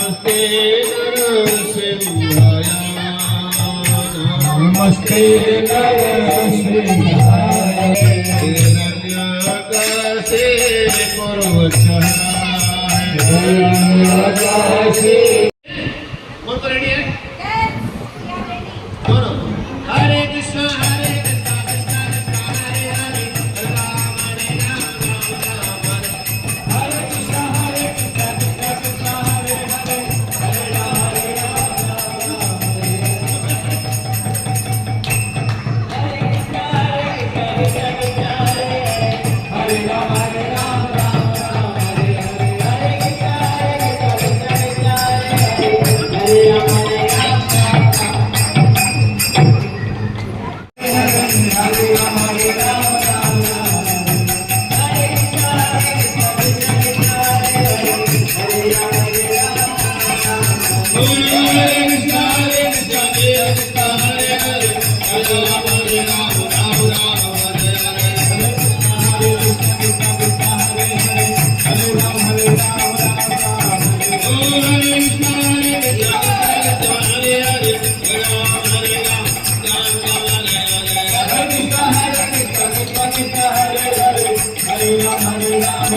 नमस्ते नरसिंहाय हिरण्यकसे हिरण्यकसे कोण रेडी आहे? कोण? हरे कृष्ण हरे कृष्ण कृष्ण कृष्ण हरे हरे हरे राम हरे राम राम राम हरे हरे कृष्ण हरे कृष्ण कृष्ण कृष्ण हरे हरे हरे राम हरे राम राम राम हरे हरे राम हरे राम राम राम हरे हरे हरे कृष्ण हरे कृष्ण कृष्ण कृष्ण हरे राम हरे राम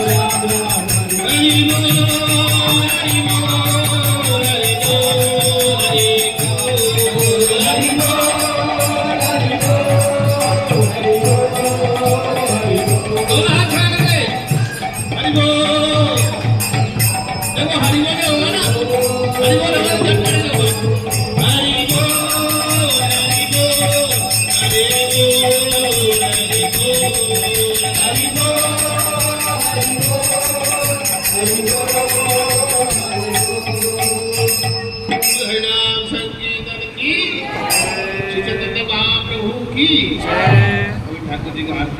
हरिनाम संकीर्तन की श्री चैतन्य महाप्रभु की ठाकुर जी का आरती